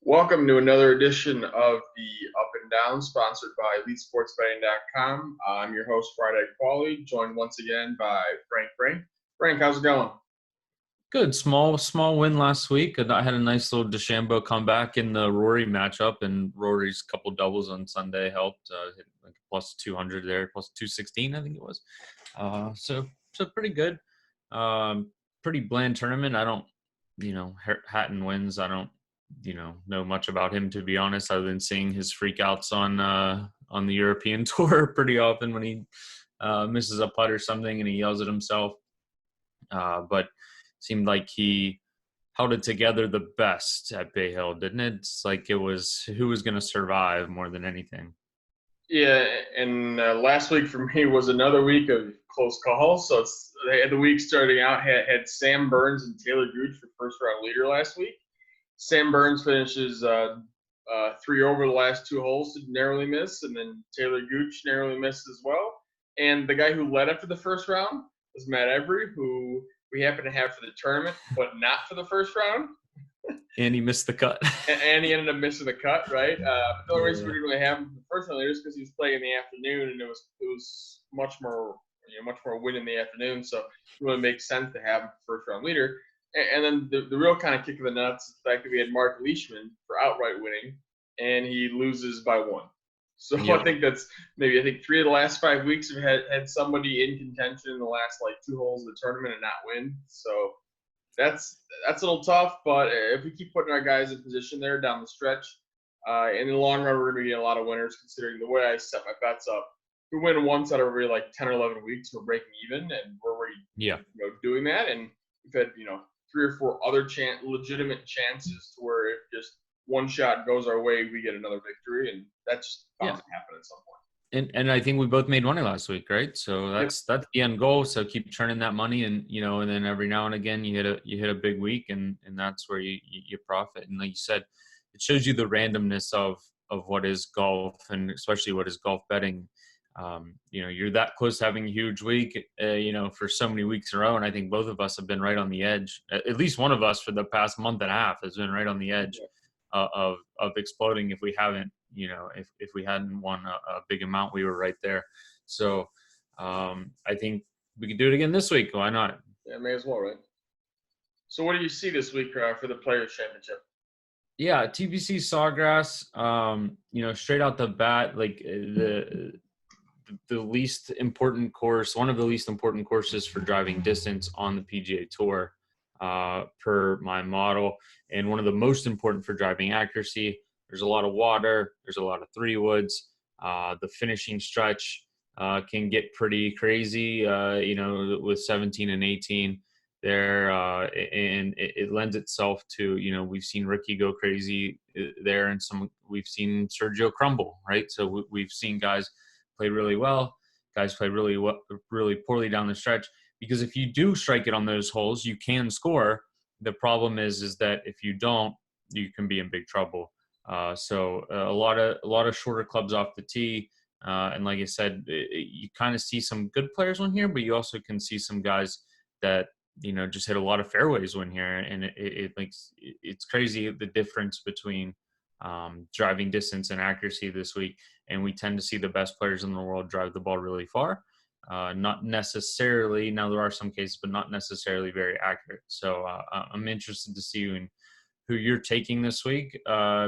Welcome to another edition of the Up and Down, sponsored by EliteSportsBetting.com. I'm your host, Friday Paulie, joined once again by Frank. Frank, how's it going? Good. Small win last week. And I had a nice little DeChambeau comeback in the Rory matchup, and Rory's couple doubles on Sunday helped. Hit like plus 200 there, plus 216, I think it was. So pretty good. Pretty bland tournament. I don't, Hatton wins. I don't, know much about him, to be honest, other than seeing his freakouts on the European tour pretty often when he misses a putt or something and he yells at himself. But seemed like he held it together the best at Bay Hill, didn't it? It's like it was who was going to survive more than anything. Yeah, and last week for me was another week of close calls. So they had the week starting out, had Sam Burns and Taylor Gooch for first-round leader last week. Sam Burns finishes 3 over the last 2 holes to narrowly miss, and then Taylor Gooch narrowly missed as well. And the guy who led after the first round was Matt Every, who we happen to have for the tournament, but not for the first round. And he missed the cut. And he ended up missing the cut, right? The only reason we didn't really have him for the first round is because he was playing in the afternoon, and it was much more win in the afternoon, so it really makes sense to have him for first round leader. And then the real kind of kick of the nuts is the fact that we had Mark Leishman for outright winning, and he loses by 1. So yep. I think 3 of the last 5 weeks have had somebody in contention in the last 2 holes of the tournament and not win. So that's a little tough. But if we keep putting our guys in position there down the stretch, in the long run we're going to get a lot of winners. Considering the way I set my bets up, we win once out of every 10 or 11 weeks, we're breaking even, and we're already doing that. And we've had 3 or 4 other legitimate chances to where if just one shot goes our way, we get another victory, and that's bound to happen at some point. And I think we both made money last week, right? So that's the end goal. So keep churning that money, and and then every now and again you hit a big week, and that's where you profit. And like you said, it shows you the randomness of what is golf, and especially what is golf betting. You're that close to having a huge week, for so many weeks in a row. And I think both of us have been right on the edge. At least one of us for the past month and a half has been right on the edge of exploding. If we haven't, if we hadn't won a big amount, we were right there. So I think we could do it again this week. Why not? Yeah, may as well, right? So what do you see this week for the Players' Championship? Yeah, TPC Sawgrass, straight out the bat, the least important course, one of the least important courses for driving distance on the PGA Tour, per my model, and one of the most important for driving accuracy. There's a lot of water. There's a lot of 3-woods. The finishing stretch can get pretty crazy, with 17 and 18 there, and it lends itself to, we've seen Ricky go crazy there, and we've seen Sergio crumble, right? So we've seen guys play really well, guys play really poorly down the stretch, because if you do strike it on those holes, you can score. The problem is that if you don't, you can be in big trouble. So a lot of shorter clubs off the tee, and like I said, you kind of see some good players win here, but you also can see some guys that just hit a lot of fairways win here, and it's crazy the difference between driving distance and accuracy this week. And we tend to see the best players in the world drive the ball really far. Not necessarily, now there are some cases, but not necessarily very accurate. So I'm interested to see who you're taking this week,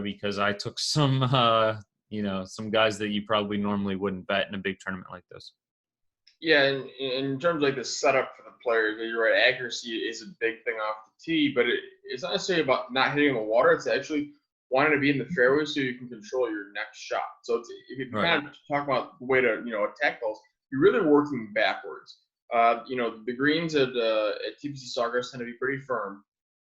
because I took some guys that you probably normally wouldn't bet in a big tournament like this. Yeah, and in terms of the setup for the players, you're right, accuracy is a big thing off the tee, but it's not necessarily about not hitting the water. It's actually wanting to be in the fairway so you can control your next shot. So if you kind of talk about the way to attack those, you're really working backwards. The greens at TPC Sawgrass tend to be pretty firm,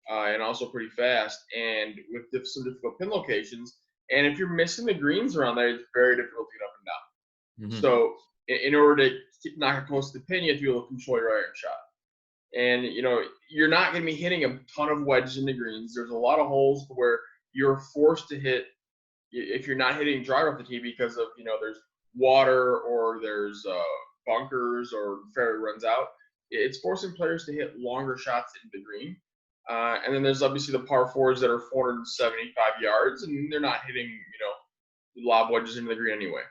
and also pretty fast, and with some difficult pin locations. And if you're missing the greens around there, it's very difficult to get up and down. Mm-hmm. So in order to knock it close to the pin, you have to be able to control your iron shot. And you're not going to be hitting a ton of wedges in the greens. There's a lot of holes where you're forced to hit if you're not hitting driver off the tee because of there's water or there's bunkers or fairway runs out. It's forcing players to hit longer shots into the green. And then there's obviously the par fours that are 475 yards, and they're not hitting, lob wedges into the green anyway.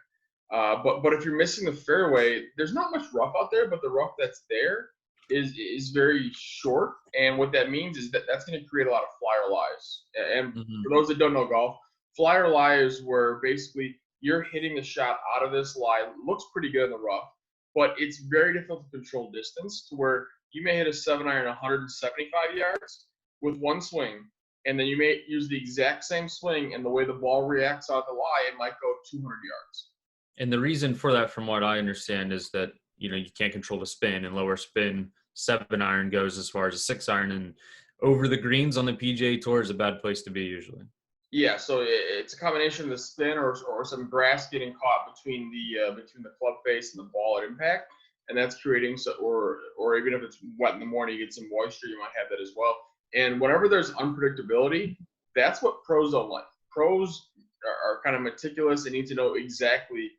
But if you're missing the fairway, there's not much rough out there, but the rough that's there is very short. And what that means is that that's going to create a lot of flyer lies. And for those that don't know golf, flyer lie is where basically you're hitting the shot out of this lie. Looks pretty good in the rough, but it's very difficult to control distance to where you may hit a 7-iron 175 yards with one swing, and then you may use the exact same swing, and the way the ball reacts out the lie, it might go 200 yards. And the reason for that, from what I understand, is that, you can't control the spin, and lower spin 7-iron goes as far as a 6-iron, and over the greens on the PGA Tour is a bad place to be usually. Yeah, so it's a combination of the spin or some grass getting caught between the club face and the ball at impact, and that's creating or even if it's wet in the morning, you get some moisture, you might have that as well. And whenever there's unpredictability, that's what pros don't like. Pros are kind of meticulous and need to know exactly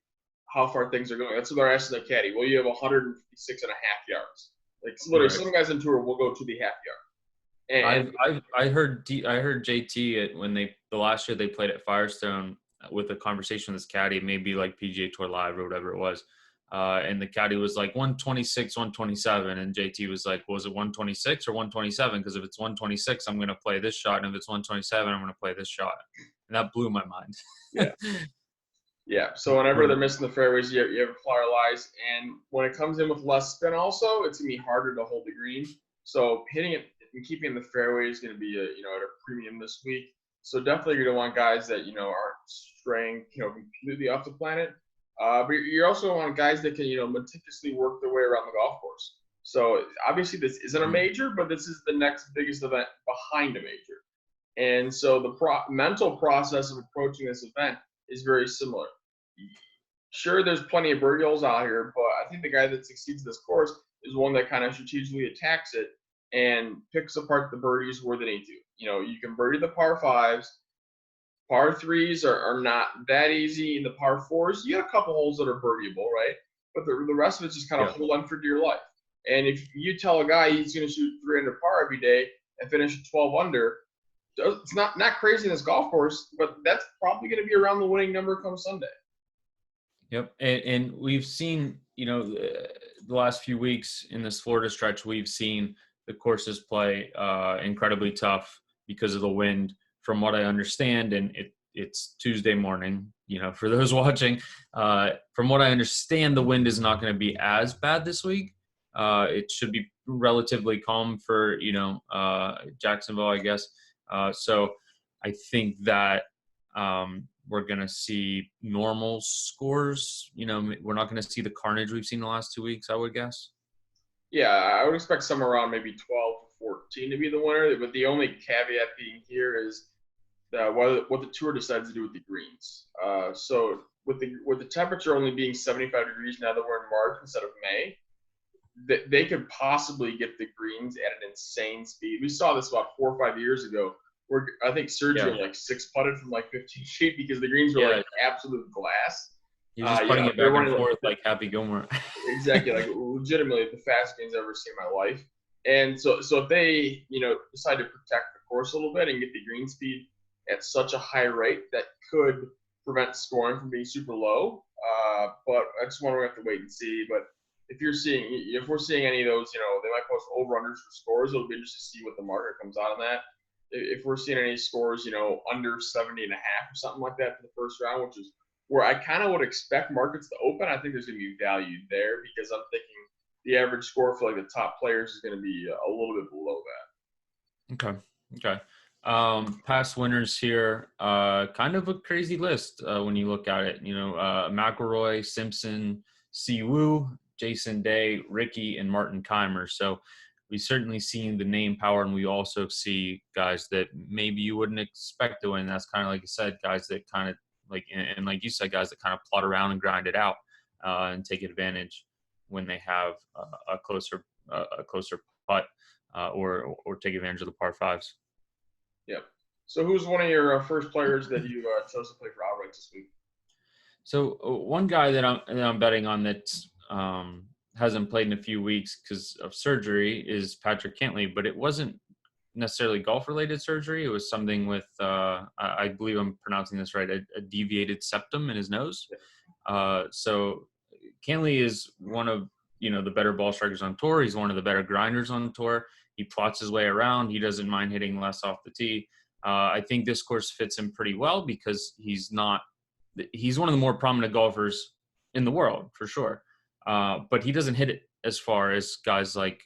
how far things are going. That's what they're asking the caddy. Well, you have 156 and a half yards. Like literally, some guys in tour will go to the half yard. And I heard JT when the last year they played at Firestone with a conversation with his caddy, maybe like PGA Tour Live or whatever it was. And the caddy was like 126, 127. And JT was like, was it 126 or 127? Because if it's 126, I'm going to play this shot. And if it's 127, I'm going to play this shot. And that blew my mind. Yeah. Yeah. So whenever they're missing the fairways, you have flyer lies. And when it comes in with less spin also, it's going to be harder to hold the green. So hitting it and keeping the fairway is going to be at a premium this week. So definitely you're going to want guys that, aren't straying, completely off the planet. But you're also going to want guys that can, meticulously work their way around the golf course. So obviously this isn't a major, but this is the next biggest event behind a major. And so the mental process of approaching this event is very similar. Sure, there's plenty of birdie holes out here, but I think the guy that succeeds this course is one that kind of strategically attacks it and picks apart the birdies where they need to. You can birdie the par fives. Par threes are not that easy. In the par fours, you got a couple holes that are birdieable, right? But the rest of it's just kind of hold on for dear life. And if you tell a guy he's going to shoot 3 under par every day and finish 12 under, it's not crazy in this golf course, but that's probably going to be around the winning number come Sunday. Yep. And we've seen, the last few weeks in this Florida stretch, we've seen the courses play incredibly tough because of the wind, from what I understand. And it's Tuesday morning, for those watching. From what I understand, the wind is not going to be as bad this week. It should be relatively calm for, Jacksonville, I guess. So I think that we're going to see normal scores. We're not going to see the carnage we've seen the last 2 weeks, I would guess. Yeah, I would expect somewhere around maybe 12 to 14 to be the winner. But the only caveat being here is what the tour decides to do with the greens. So with the temperature only being 75 degrees now that we're in March instead of May, they could possibly get the greens at an insane speed. We saw this about 4 or 5 years ago, where I think Sergio six putted from 15 feet because the greens were absolute glass. You're just putting it back and forth like Happy Gilmore. Exactly, legitimately the fastest greens I've ever seen in my life. And so if they decide to protect the course a little bit and get the green speed at such a high rate, that could prevent scoring from being super low. But I just want to have to wait and see. But if we're seeing any of those, they might post over-unders for scores. It'll be interesting to see what the market comes out on that. If we're seeing any scores, under 70 and a half or something like that for the first round, which is where I kind of would expect markets to open, I think there's going to be value there because I'm thinking the average score for the top players is going to be a little bit below that. Okay. Past winners here, kind of a crazy list when you look at it. McIlroy, Simpson, Siwoo, Jason Day, Ricky, and Martin Keimer. So we've certainly seen the name power, and we also see guys that maybe you wouldn't expect to win. That's kind of like you said, guys that kind of and like you said, guys that kind of plot around and grind it out and take advantage when they have a closer putt or take advantage of the par fives. Yep. So who's one of your first players that you chose to play for outright this week? So one guy that I'm betting on that hasn't played in a few weeks because of surgery is Patrick Cantlay, but it wasn't necessarily golf-related surgery. It was something with, I believe I'm pronouncing this right, a deviated septum in his nose. So Cantlay is one of, the better ball strikers on tour. He's one of the better grinders on tour. He plots his way around. He doesn't mind hitting less off the tee. I think this course fits him pretty well because he's one of the more prominent golfers in the world for sure. But he doesn't hit it as far as guys like,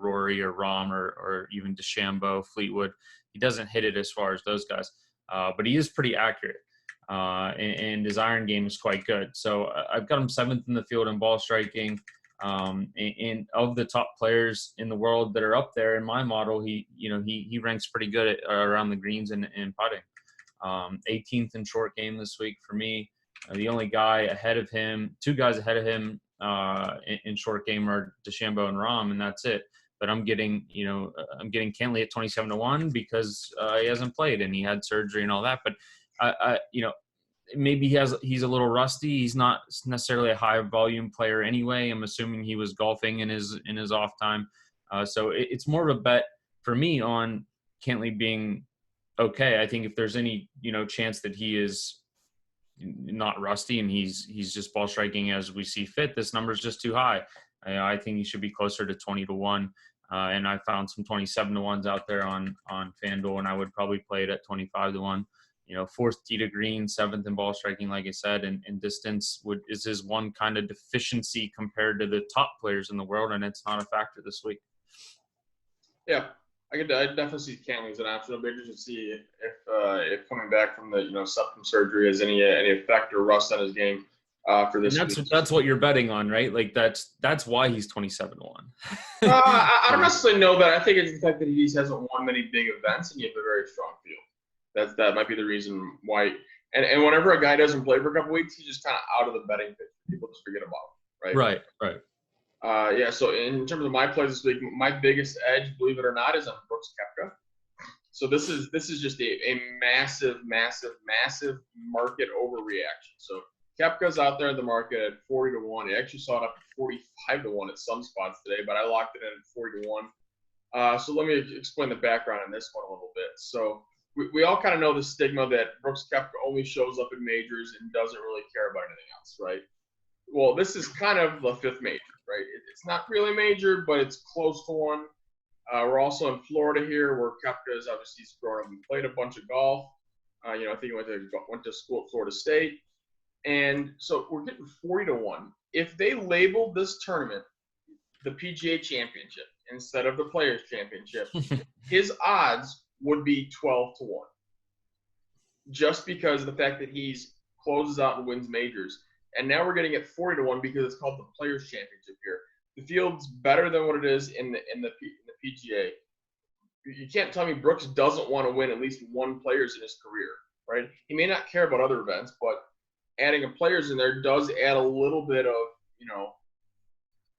Rory or Rahm or even DeChambeau, Fleetwood. He doesn't hit it as far as those guys. But he is pretty accurate. And his iron game is quite good. So I've got him 7th in the field in ball striking. And of the top players in the world that are up there in my model, he ranks pretty good around the greens and putting. 18th in short game this week for me. The only guy ahead of him, 2 guys ahead of him in short game are DeChambeau and Rahm, and that's it. But I'm getting Cantlay at 27-1 because he hasn't played and he had surgery and all that. But maybe he's a little rusty. He's not necessarily a high volume player anyway. I'm assuming he was golfing in his off time. So it's more of a bet for me on Cantlay being okay. I think if there's any, chance that he is not rusty and he's just ball striking as we see fit, this number is just too high. I think he should be closer to 20-1. And I found some 27-1s out there on FanDuel, and I would probably play it at 25-1. 4th tee to green, 7th in ball striking, like I said, and distance is his one kind of deficiency compared to the top players in the world, and it's not a factor this week. Yeah, I definitely see Cantlay as an option. I'll be interested to see if coming back from the septum surgery has any effect or rust on his game for this. And that's what you're betting on, right? Like that's why he's 27-1. I don't necessarily know that. I think it's the fact that he just hasn't won many big events, and you have a very strong field. That might be the reason why. And whenever a guy doesn't play for a couple weeks, he's just kind of out of the betting picture. People just forget about him, right? Right. Yeah. So in terms of my plays this week, my biggest edge, believe it or not, is on Brooks Koepka. So this is just a massive market overreaction. So Koepka's out there in the market at 40-1. I actually saw it up at 45-1 at some spots today, but I locked it in at 40-1. So let me explain the background on this one a little bit. So we all kind of know the stigma that Brooks Koepka only shows up in majors and doesn't really care about anything else, right? Well, this is kind of the 5th major, right? It's not really a major, but it's close to one. We're also in Florida here, where Koepka is obviously grown up and played a bunch of golf. I think he went to school at Florida State, and so we're getting 40-1. If they labeled this tournament the PGA Championship instead of the Players Championship, his odds would be 12-1, just because of the fact that he's closes out and wins majors. And now we're getting it 40-1 because it's called the Players Championship here. The field's better than what it is in the PGA. You can't tell me Brooks doesn't want to win at least one Players in his career, right? He may not care about other events, but adding a Players in there does add a little bit of,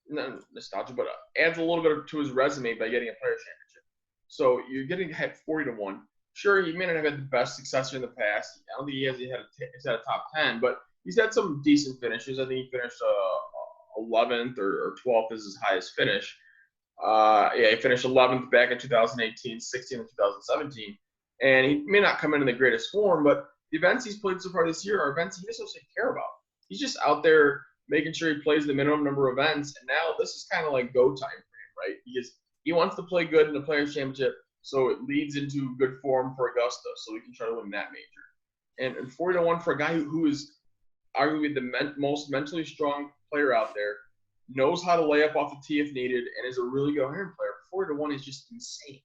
not nostalgia, but adds a little bit to his resume by getting a Players Championship. So you're getting at 40-1. Sure, he may not have had the best success in the past. I don't think he's had a top 10, but he's had some decent finishes. I think he finished 11th or 12th is his highest finish. He finished 11th back in 2018, 16th in 2017. And he may not come in the greatest form, but the events he's played so far this year are events he just doesn't care about. He's just out there making sure he plays the minimum number of events. And now this is kind of like go time for him, right? He wants to play good in the Players Championship, so it leads into good form for Augusta, so we can try to win that major. And 40-1 for a guy who is arguably the most mentally strong player out there, knows how to lay up off the tee if needed, and is a really good iron player. 40-1 is just insane.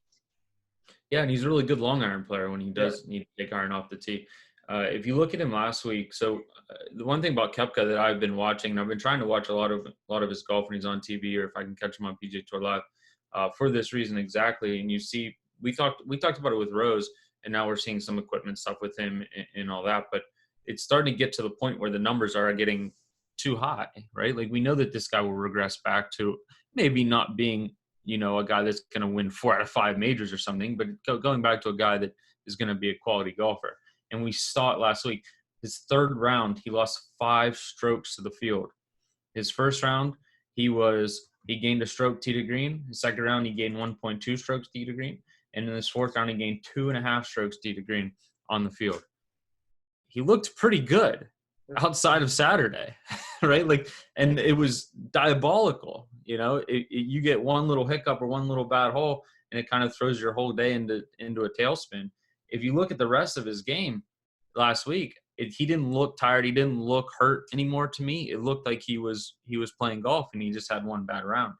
Yeah, and he's a really good long iron player when he does need to take iron off the tee. If you look at him last week, so the one thing about Koepka that I've been watching, and I've been trying to watch a lot of his golf when he's on TV or if I can catch him on PGA Tour Live, for this reason exactly. And you see, we talked about it with Rose, and now we're seeing some equipment stuff with him and all that. But it's starting to get to the point where the numbers are getting too high, right? Like we know that this guy will regress back to maybe not being, a guy that's going to win 4 out of 5 majors or something, but going back to a guy that is going to be a quality golfer. And we saw it last week. His 3rd round, he lost 5 strokes to the field. His first round, he gained a stroke tee to green. His second round, he gained 1.2 strokes tee to green. and in this fourth round, he gained 2.5 strokes tee to green on the field. He looked pretty good outside of Saturday, right? Like, and it was diabolical. You know, you get one little hiccup or one little bad hole, and it kind of throws your whole day into a tailspin. If you look at the rest of his game last week, he didn't look tired. He didn't look hurt anymore to me. It looked like he was playing golf, and he just had one bad round.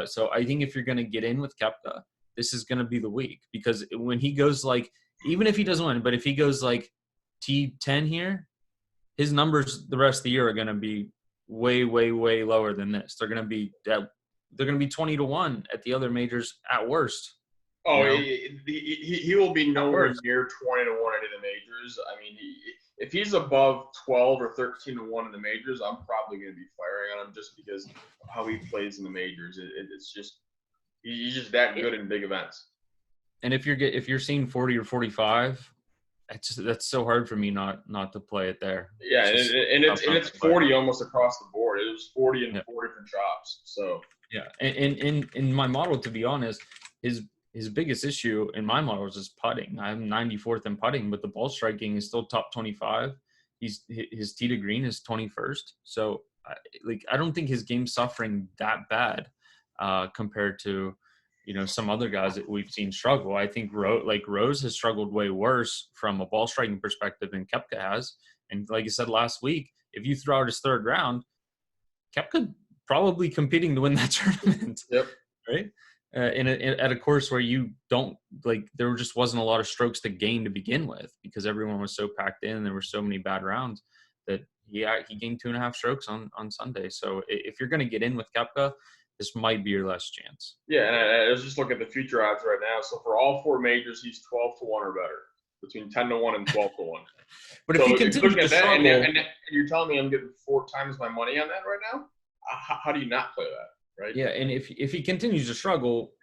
So I think if you're going to get in with Koepka, this is going to be the week, because when he goes like, even if he doesn't win, but if he goes like T10 here, his numbers the rest of the year are going to be way, way, way lower than this. They're going to be 20-1 at the other majors at worst. Oh, he will be nowhere near 20-1 at the majors. I mean, if he's above 12 or 13-1 in the majors, I'm probably going to be firing on him just because of how he plays in the majors. It's just he's just that good in big events. And if you're seeing 40 or 45, that's so hard for me not to play it there. Yeah, it's 40 almost across the board. It was 40 in 4 different shops. So yeah, and in my model, to be honest, his biggest issue in my model is his putting. I'm 94th in putting, but the ball striking is still top 25. His tee to green is 21st. So I don't think his game's suffering that bad compared to, you know, some other guys that we've seen struggle. I think Rose has struggled way worse from a ball striking perspective than Koepka has. And like I said last week, if you throw out his third round, Koepka probably competing to win that tournament. Yep. Right? At a course where you don't there just wasn't a lot of strokes to gain to begin with, because everyone was so packed in and there were so many bad rounds that he gained 2.5 strokes on Sunday. So if you're going to get in with Koepka, this might be your last chance. Yeah, and I was just looking at the future odds right now. So for all 4 majors, he's 12-1 or better, between 10-1 and 12-1. But so if he continues to struggle, and you're telling me I'm getting 4 times my money on that right now, how do you not play that, right? Yeah, and if he continues to struggle,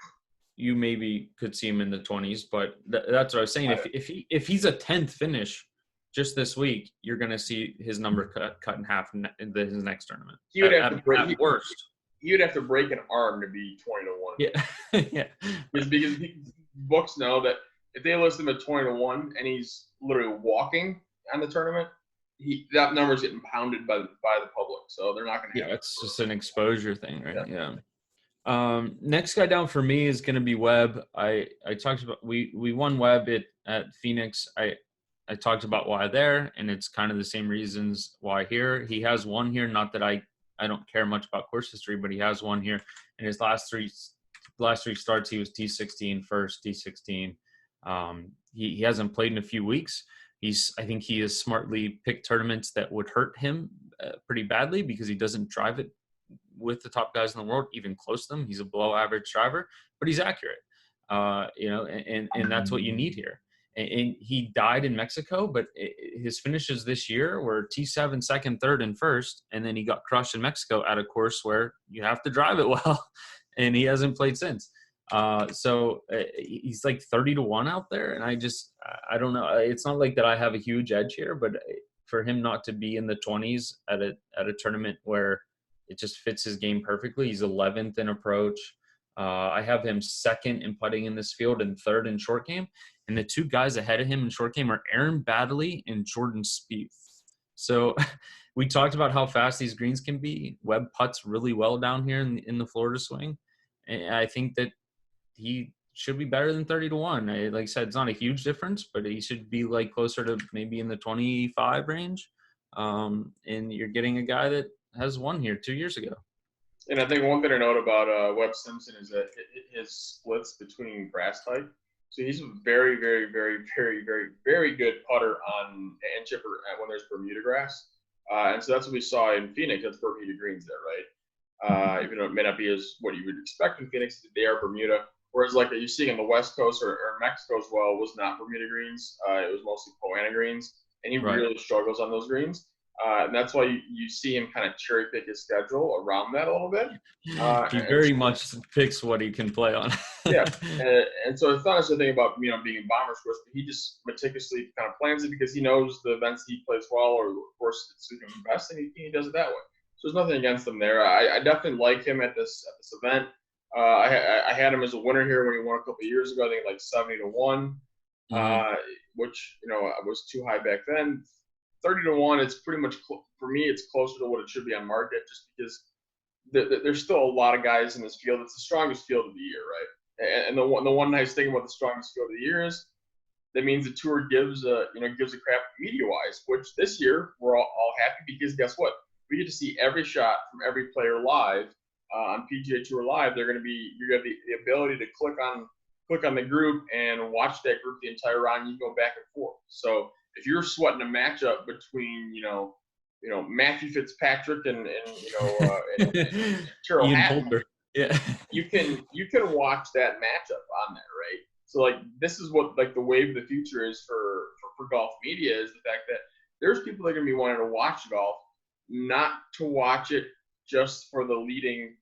you maybe could see him in the 20s. But that's what I was saying. If he's a 10th finish just this week, you're going to see his number cut in half in his next tournament. He would have to break at worst. You'd have to break an arm to be 20-1. Yeah, yeah. Because books know that if they list him at 20-1 and he's literally walking on the tournament, that number's getting pounded by the public. So they're not going to. Yeah, it's just an exposure thing, right? Yeah. Next guy down for me is going to be Webb. I talked about we won Webb at Phoenix. I talked about why there, and it's kind of the same reasons why here. He has won here. Not that I don't care much about course history, but he has won here. In his last three starts, he was T16 first, T16. He hasn't played in a few weeks. I think he has smartly picked tournaments that would hurt him pretty badly, because he doesn't drive it with the top guys in the world, even close to them. He's a below average driver, but he's accurate. And that's what you need here. And he died in Mexico, but his finishes this year were T7, second, third, and first. And then he got crushed in Mexico at a course where you have to drive it well, and he hasn't played since. So he's like 30-1 out there. And I don't know. It's not like that I have a huge edge here, but for him not to be in the 20s at a tournament where it just fits his game perfectly. He's 11th in approach. I have him second in putting in this field and third in short game. And the 2 guys ahead of him in short game are Aaron Baddeley and Jordan Spieth. So we talked about how fast these greens can be. Webb putts really well down here in the Florida swing. And I think that he should be better than 30-1. Like I said, it's not a huge difference, but he should be like closer to maybe in the 25 range. And you're getting a guy that has won here 2 years ago. And I think one thing to note about Webb Simpson is that his splits between grass type. So he's a very, very, very, very, very, very good putter and chipper when there's Bermuda grass. And so that's what we saw in Phoenix. That's Bermuda greens there, right? Even though it may not be as what you would expect in Phoenix, they are Bermuda. Whereas like you see on the West Coast or Mexico as well was not Bermuda greens. It was mostly Poana greens. And he really struggles on those greens. And that's why you see him kind of cherry pick his schedule around that a little bit. He very much picks what he can play on. Yeah, and so it's not necessarily thing about being in Bombers course, but he just meticulously kind of plans it because he knows the events he plays well or the course that suit him best, and he does it that way. So there's nothing against him there. I definitely like him at this event. I had him as a winner here when he won a couple of years ago. I think like 70-1, which was too high back then. 30-1, it's pretty much for me. It's closer to what it should be on market, just because there's still a lot of guys in this field. It's the strongest field of the year, right? And the one nice thing about the strongest field of the year is that means the tour gives a crap media wise. Which this year we're all happy, because guess what? We get to see every shot from every player live on PGA Tour Live. You're gonna have the ability to click on the group and watch that group the entire round. You go back and forth. So if you're sweating a matchup between Matthew Fitzpatrick and Terrell Ian Hatton, Poulter. Yeah, you can watch that matchup on there, right? So like this is what like the wave of the future is for golf media, is the fact that there's people that are gonna be wanting to watch golf, not to watch it just for the leading,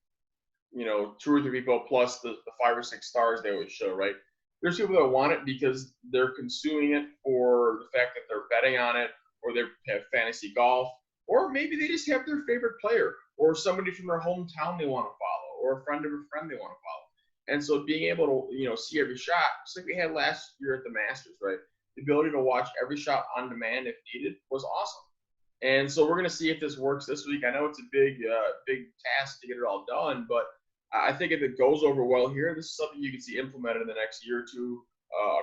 2 or 3 people plus the 5 or 6 stars they always show, right? There's people that want it because they're consuming it for the fact that they're betting on it, or they have fantasy golf, or maybe they just have their favorite player or somebody from their hometown they want to follow, or a friend of a friend they want to follow. And so being able to, see every shot, just like we had last year at the Masters, right? The ability to watch every shot on demand if needed was awesome. And so we're going to see if this works this week. I know it's a big task to get it all done, but I think if it goes over well here, this is something you can see implemented in the next year or two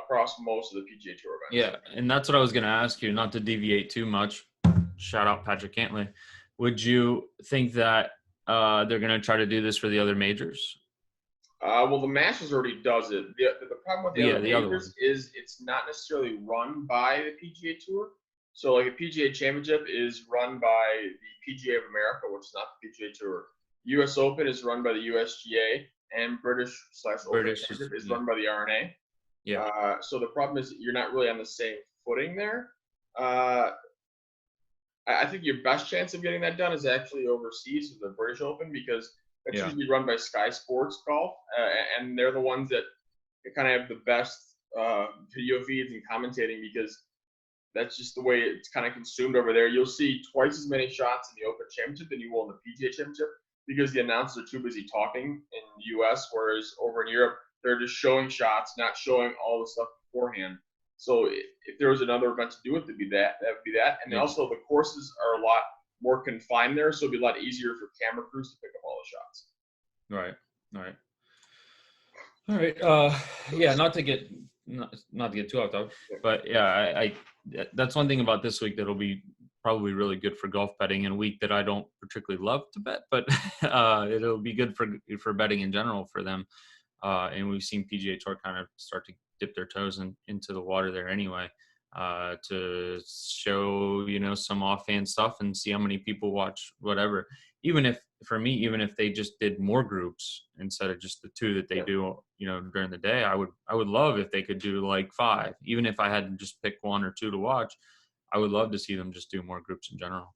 across most of the PGA Tour events. Yeah, and that's what I was going to ask you, not to deviate too much. Shout out Patrick Cantlay. Would you think that they're going to try to do this for the other majors? Well, the Masters already does it. The problem with the other majors is it's not necessarily run by the PGA Tour. So, like a PGA Championship is run by the PGA of America, which is not the PGA Tour. U.S. Open is run by the USGA, and British/Open Championship is run by the R&A. Yeah. So the problem is you're not really on the same footing there. I think your best chance of getting that done is actually overseas with the British Open, because that's usually run by Sky Sports Golf, and they're the ones that kind of have the best video feeds and commentating, because that's just the way it's kind of consumed over there. You'll see twice as many shots in the Open Championship than you will in the PGA Championship, because the announcers are too busy talking in the U.S., whereas over in Europe, they're just showing shots, not showing all the stuff beforehand. So if there was another event to do it, that would be that. And also the courses are a lot more confined there, so it'd be a lot easier for camera crews to pick up all the shots. Right. All right. Yeah, not to get too off topic, but yeah, I that's one thing about this week that'll be probably really good for golf betting in a week that I don't particularly love to bet, but it'll be good for betting in general for them. And we've seen PGA Tour kind of start to dip their toes into the water there anyway, to show, some offhand stuff and see how many people watch whatever. Even if they just did more groups instead of just the 2 that they do, during the day, I would love if they could do like 5. Even if I had to just pick 1 or 2 to watch, I would love to see them just do more groups in general.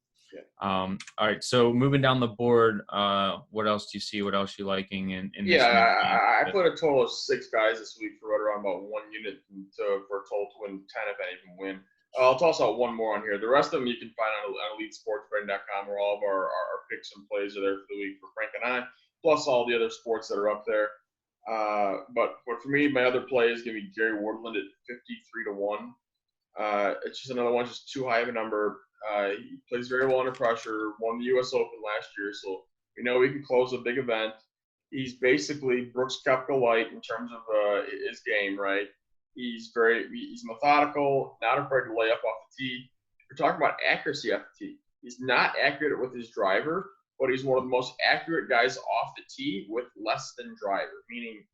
All right, so moving down the board, what else do you see? What else are you liking in this? I put a total of 6 guys this week for right around about 1 unit for a total to win 10 if I even win. I'll toss out one more on here. The rest of them you can find on EliteSportsBetting.com, where all of our picks and plays are there for the week for Frank and I, plus all the other sports that are up there. But for me, my other play is going to be Gary Woodland at 53-1. It's just another one, just too high of a number. He plays very well under pressure, won the U.S. Open last year, so we know he can close a big event. He's basically Brooks Koepka light in terms of his game, right? He's methodical, not afraid to lay up off the tee. We're talking about accuracy off the tee. He's not accurate with his driver, but he's one of the most accurate guys off the tee with less than driver, meaning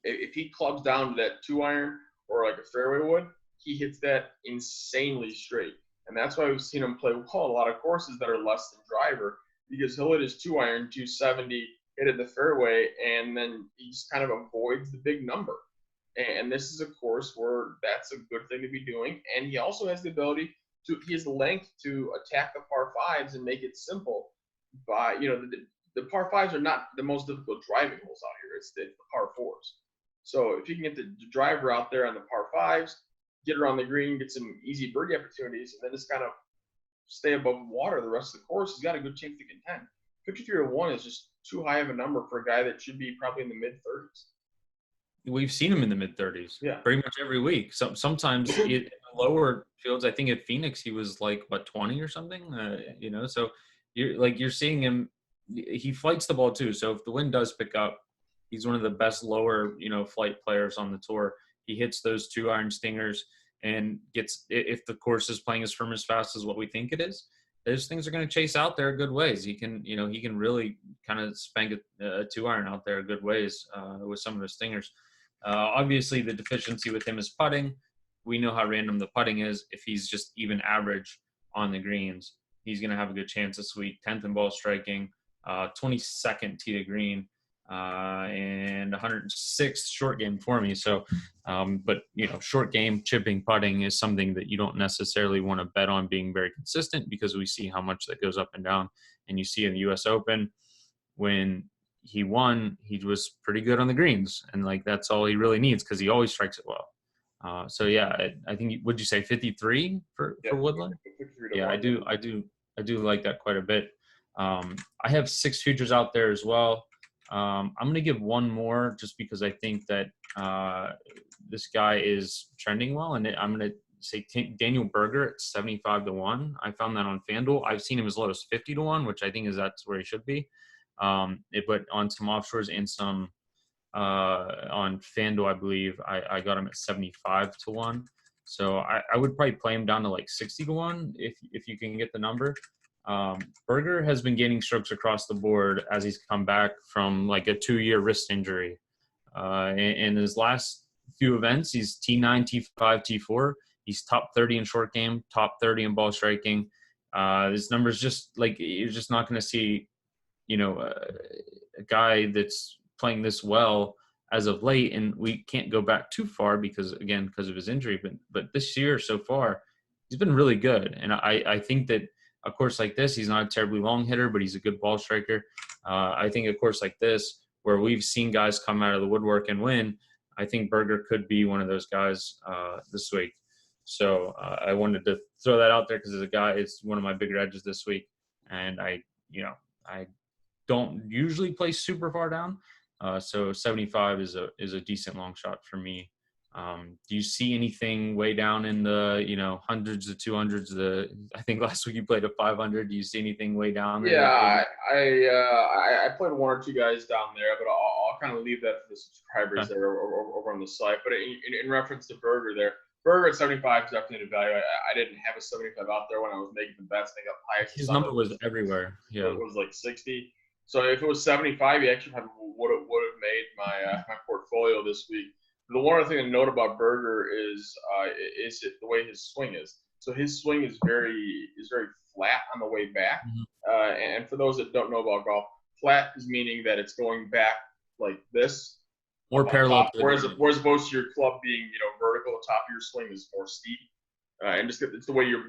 if he clubs down to that 2-iron or like a fairway wood, he hits that insanely straight. And that's why we've seen him play well a lot of courses that are less than driver, because he'll hit his 2-iron 270, hit it the fairway, and then he just kind of avoids the big number. And this is a course where that's a good thing to be doing. And he also has the ability he has the length to attack the par 5s and make it simple. By the par 5s are not the most difficult driving holes out here. It's the par 4s. So if you can get the driver out there on the par 5s, get around the green, get some easy birdie opportunities, and then just kind of stay above water the rest of the course, he's got a good chance to contend. 53-1 is just too high of a number for a guy that should be probably in the mid-30s. We've seen him in the mid-30s, Yeah. pretty much every week. Sometimes in lower fields, I think at Phoenix he was like 20 or something. So you're seeing him. He flights the ball too. So if the wind does pick up, he's one of the best lower flight players on the tour. He hits those 2-iron stingers and gets, if the course is playing as firm as fast as what we think it is, those things are going to chase out there good ways. He can really kind of spank a 2-iron out there good ways with some of the stingers. Obviously, the deficiency with him is putting. We know how random the putting is. If he's just even average on the greens, he's going to have a good chance this week. 10th in ball striking, 22nd tee to green, and 106th short game for me. So, but short game chipping putting is something that you don't necessarily want to bet on being very consistent, because we see how much that goes up and down. And you see in the U.S. Open, when he won, he was pretty good on the greens, and like that's all he really needs, because he always strikes it well. So yeah, I think, would you say 53 for Woodland? Yeah, I do like that quite a bit. I have 6 futures out there as well. I'm going to give one more just because I think that this guy is trending well, and I'm going to say Daniel Berger at 75-1. I found that on FanDuel. I've seen him as low as 50-1, which I think that's where he should be. But on some offshores and some on FanDuel, I believe I got him at 75-1. So I would probably play him down to like 60-1 if you can get the number. Berger has been gaining strokes across the board as he's come back from like a 2-year wrist injury. In his last few events, he's T9, T5, T4. He's top 30 in short game, top 30 in ball striking. This number is just like, you're just not going to see a guy that's playing this well as of late, and we can't go back too far because of his injury. But this year so far, he's been really good, and I think that a course like this, he's not a terribly long hitter, but he's a good ball striker. I think a course like this, where we've seen guys come out of the woodwork and win, I think Berger could be one of those guys this week. So I wanted to throw that out there because as a guy, it's one of my bigger edges this week, and I don't usually play super far down. So 75 is a decent long shot for me. Do you see anything way down in the, hundreds to 200s? I think last week you played a 500. Do you see anything way down there? Yeah, I played 1 or 2 guys down there, but I'll kind of leave that for the subscribers there over on the site. But in reference to Berger there, Berger at 75 is definitely a value. I didn't have a 75 out there when I was making the bets. I got highest. His number was everywhere. Yeah, it was like 60. So if it was 75, he actually would have made my portfolio this week. The one other thing to note about Berger is the way his swing is. So his swing is very flat on the way back. And for those that don't know about golf, flat is meaning that it's going back like this. More parallel. Whereas opposed to your club being vertical, the top of your swing is more steep. And just it's the way your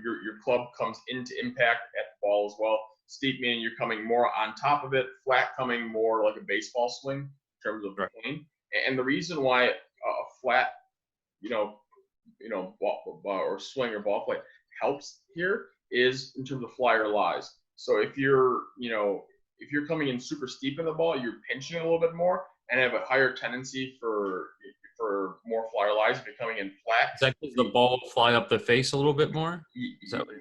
club comes into impact at the ball as well. Steep meaning you're coming more on top of it. Flat coming more like a baseball swing in terms of swing. And the reason why a flat, ball, or swing or ball play helps here is in terms of fly or lies. So if you're coming in super steep in the ball, you're pinching a little bit more and have a higher tendency for more fly or lies if you're coming in flat. Is that because the ball fly up the face a little bit more? Is that what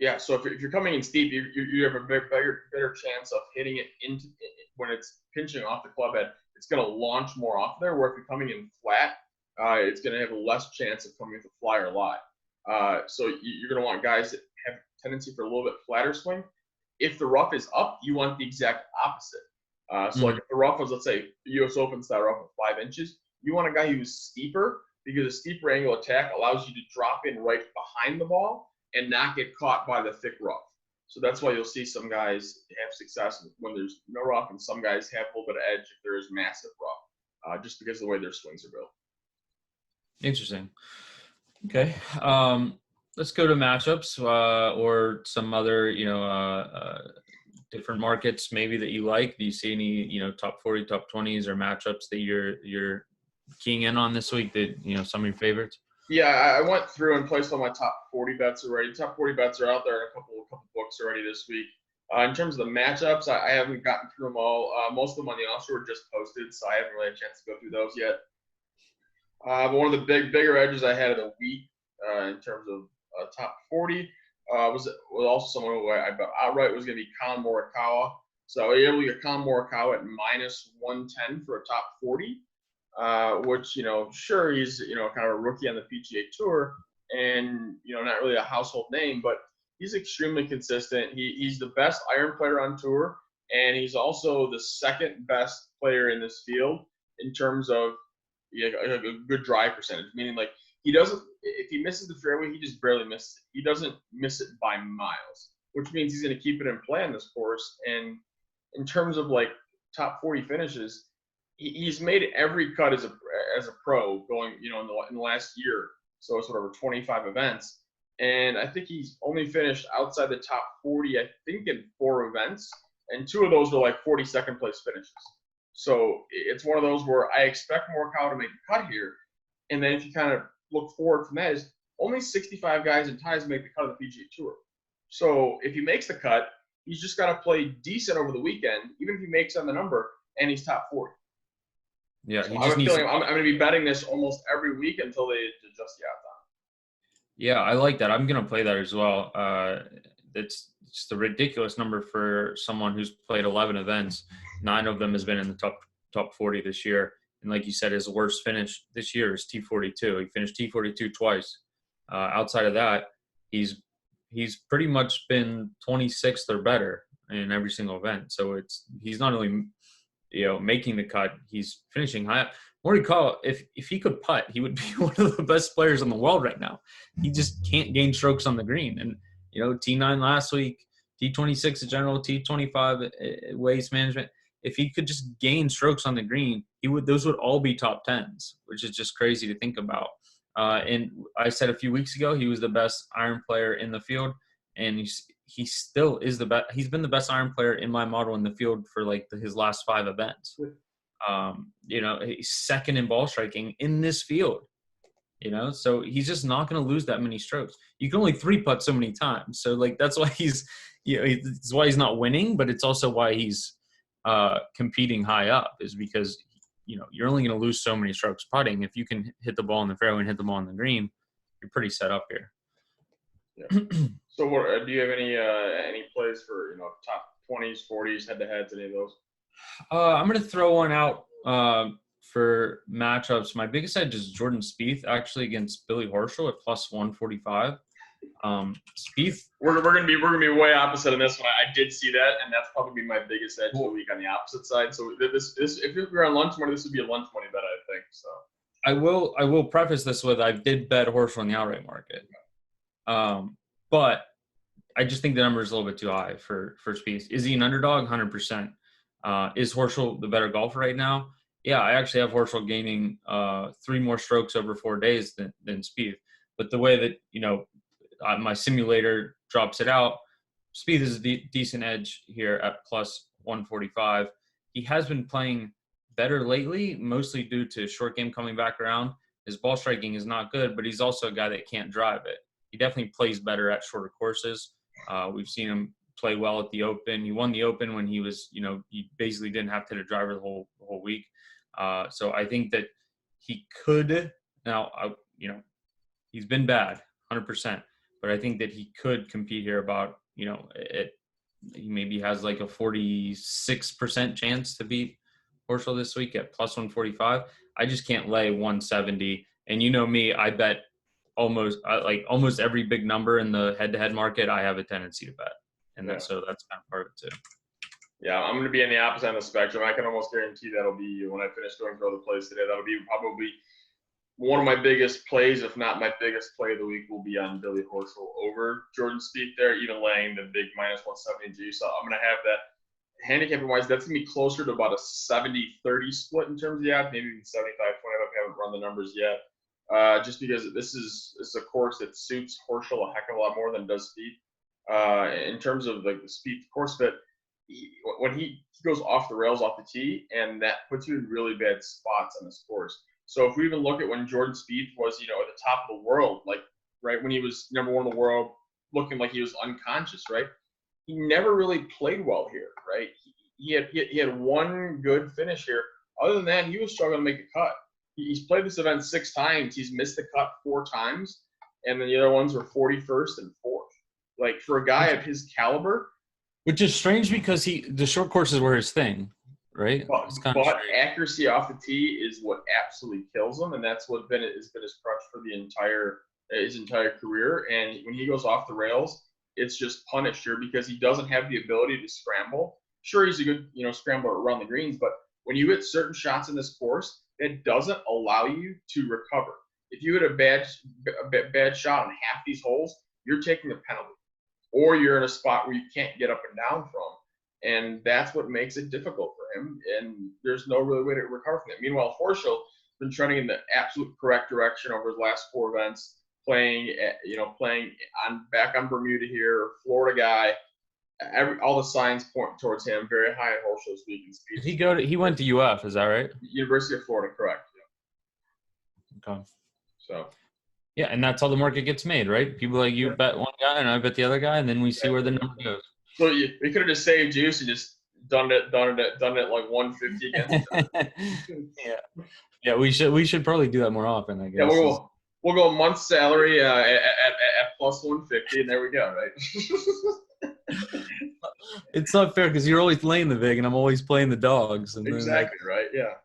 Yeah, so if you're coming in steep, you have a better chance of hitting it when it's pinching off the club head. It's going to launch more off there. Where if you're coming in flat, it's going to have a less chance of coming with a fly or lie. So you're going to want guys that have a tendency for a little bit flatter swing. If the rough is up, you want the exact opposite. Like if the rough was, let's say, U.S. Open style rough of 5 inches, you want a guy who's steeper, because a steeper angle attack allows you to drop in right behind the ball and not get caught by the thick rough. So that's why you'll see some guys have success when there's no rough, and some guys have a little bit of edge if there is massive rough, just because of the way their swings are built. Interesting. Okay. Let's go to matchups or some other, different markets maybe that you like. Do you see any, top 40, top 20s or matchups that you're keying in on this week that, some of your favorites? Yeah, I went through and placed all my top 40 bets already. Top 40 bets are out there in a couple books already this week. In terms of the matchups, I haven't gotten through them all. Most of them on the offshore were just posted, so I haven't really had a chance to go through those yet. But one of the bigger edges I had of the week in terms of top 40 was also someone who I bet outright was going to be Colin Morikawa. So you're able to get Colin Morikawa at minus 110 for a top 40, which, sure, he's, kind of a rookie on the PGA Tour and, not really a household name, but he's extremely consistent. He's the best iron player on tour, and he's also the second best player in this field in terms of a good drive percentage, meaning like he doesn't, if he misses the fairway, he just barely misses it. He doesn't miss it by miles, which means he's going to keep it in play on this course. And in terms of like top 40 finishes, he's made every cut as a pro going, in the last year. So it's whatever, 25 events. And I think he's only finished outside the top 40, I think, in 4 events. And 2 of those were like 42nd place finishes. So it's one of those where I expect Morikawa to make a cut here. And then if you kind of look forward from that, is only 65 guys in ties make the cut of the PGA Tour. So if he makes the cut, he's just got to play decent over the weekend, even if he makes on the number, and he's top 40. Yeah, so I'm going to be betting this almost every week until they adjust the odds on. Yeah, I like that. I'm going to play that as well. It's just a ridiculous number for someone who's played 11 events. 9 of them has been in the top 40 this year. And like you said, his worst finish this year is T42. He finished T42 twice. Outside of that, he's pretty much been 26th or better in every single event. So he's not only making the cut, he's finishing high. Morikawa, if he could putt, he would be one of the best players in the world right now. He just can't gain strokes on the green. And T9 last week, T26 in general, T25 waste management. If he could just gain strokes on the green, those would all be top 10s, which is just crazy to think about. And I said a few weeks ago he was the best iron player in the field, and he still is the best. He's been the best iron player in my model in the field for like his last 5 events. He's second in ball striking in this field. So he's just not going to lose that many strokes. You can only 3-putt so many times. So like that's why it's why he's not winning, but it's also why he's competing high up, is because you're only going to lose so many strokes putting. If you can hit the ball in the fairway and hit the ball on the green, you're pretty set up here. Yeah. So do you have any plays for top 20s, 40s, head-to-heads, any of those? I'm going to throw one out for matchups. My biggest edge is Jordan Spieth actually against Billy Horschel at plus 145. Spieth, we're gonna be way opposite on this one. I did see that, and that's probably my biggest edge of the week on the opposite side. So this if we were on lunch money, this would be a lunch money bet, I think. So I will preface this with I did bet Horschel on the outright market, but I just think the number is a little bit too high for Spieth. Is he an underdog? 100%. Is Horschel the better golfer right now? Yeah, I actually have Horschel gaining 3 more strokes over 4 days than Spieth. But the way that my simulator drops it out, Spieth is a decent edge here at plus 145. He has been playing better lately, mostly due to short game coming back around. His ball striking is not good, but he's also a guy that can't drive it. He definitely plays better at shorter courses. We've seen him play well at the Open. He won the Open when he was, he basically didn't have to hit a driver the whole week. So I think that he could now, he's been bad 100%, but I think that he could compete here about, he maybe has like a 46% chance to beat Horschel this week at plus 145. I just can't lay 170. And me, I bet almost every big number in the head-to-head market, I have a tendency to bet. And that's kind of part of it too. Yeah, I'm going to be on the opposite end of the spectrum. I can almost guarantee that'll be, when I finish going through other plays today, that'll be probably one of my biggest plays, if not my biggest play of the week, will be on Billy Horschel over Jordan Spieth there, even laying the big minus 170 G. So I'm going to have that. Handicapping-wise, that's going to be closer to about a 70-30 split in terms of the odds, maybe even 75-25. I haven't run the numbers yet. Just because this is a course that suits Horschel a heck of a lot more than does Spieth. In terms of like the Spieth course fit, when he goes off the rails off the tee, and that puts you in really bad spots on this course. So if we even look at when Jordan Spieth was, at the top of the world, like right when he was number 1 in the world, looking like he was unconscious, right? he never really played well here, right? He had one good finish here. Other than that, he was struggling to make a cut. He's played this event 6 times. He's missed the cut 4 times, and then the other ones were 41st and 4th. Like, for a guy of his caliber, which is strange because the short courses were his thing, right? But accuracy off the tee is what absolutely kills him, and that's what has been his crutch for his entire career. And when he goes off the rails, it's just punished here because he doesn't have the ability to scramble. Sure, he's a good scrambler around the greens, but when you hit certain shots in this course, it doesn't allow you to recover. If you hit a bad shot on half these holes, you're taking a penalty, or you're in a spot where you can't get up and down from. And that's what makes it difficult for him. And there's no really way to recover from it. Meanwhile, Horschel's been trending in the absolute correct direction over his last 4 events, playing back on Bermuda here, Florida guy. All the signs point towards him. Very high in Horschel's league and speed. He went to UF, is that right? University of Florida, correct. Yeah. Okay. So. Yeah, and that's how the market gets made, right? People like you bet one guy and I bet the other guy, and then we see where the number goes. So we could have just saved juice and just done it like 150 again. Yeah. We should probably do that more often, I guess. Yeah, we'll go a month's salary at plus 150, and there we go, right? It's not fair because you're always laying the vig and I'm always playing the dogs. And exactly, right? Yeah.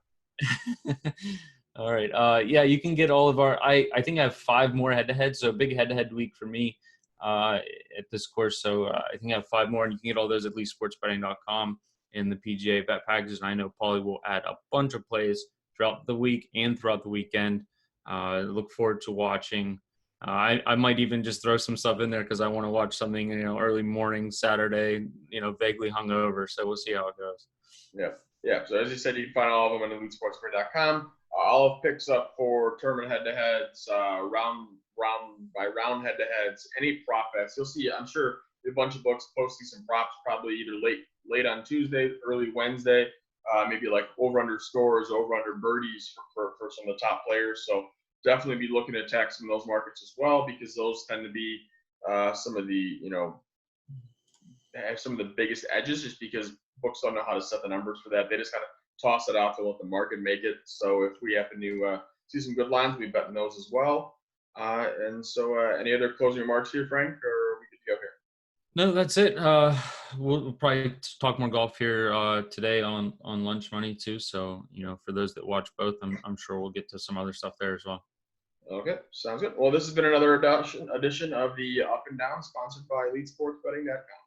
All right. Yeah, you can get all of our – I think I have 5 more head-to-heads, so a big head-to-head week for me at this course. So I think I have 5 more, and you can get all those at leastsportsbetting.com in the PGA bet packages. And I know Paulie will add a bunch of plays throughout the week and throughout the weekend. Look forward to watching. I might even just throw some stuff in there because I want to watch something, early morning Saturday, vaguely hungover. So we'll see how it goes. Yeah. So as you said, you can find all of them on elitesportsbetting.com. I'll have picks up for tournament head-to-heads, round by round head-to-heads, any prop bets. You'll see, I'm sure, a bunch of books posting some props probably either late on Tuesday, early Wednesday, maybe like over-under scores, over-under birdies for some of the top players. So definitely be looking to attack some of those markets as well, because those tend to be some of the, have some of the biggest edges, just because books don't know how to set the numbers for that. They just kind of toss it out to let the market make it. So if we happen to see some good lines, we bet in those as well. And so any other closing remarks here, Frank, or are we good to go here? No, that's it. We'll probably talk more golf here today on Lunch Money too. So, for those that watch both, I'm sure we'll get to some other stuff there as well. Okay, sounds good. Well, this has been another edition of the Up and Down, sponsored by EliteSportsBetting.com.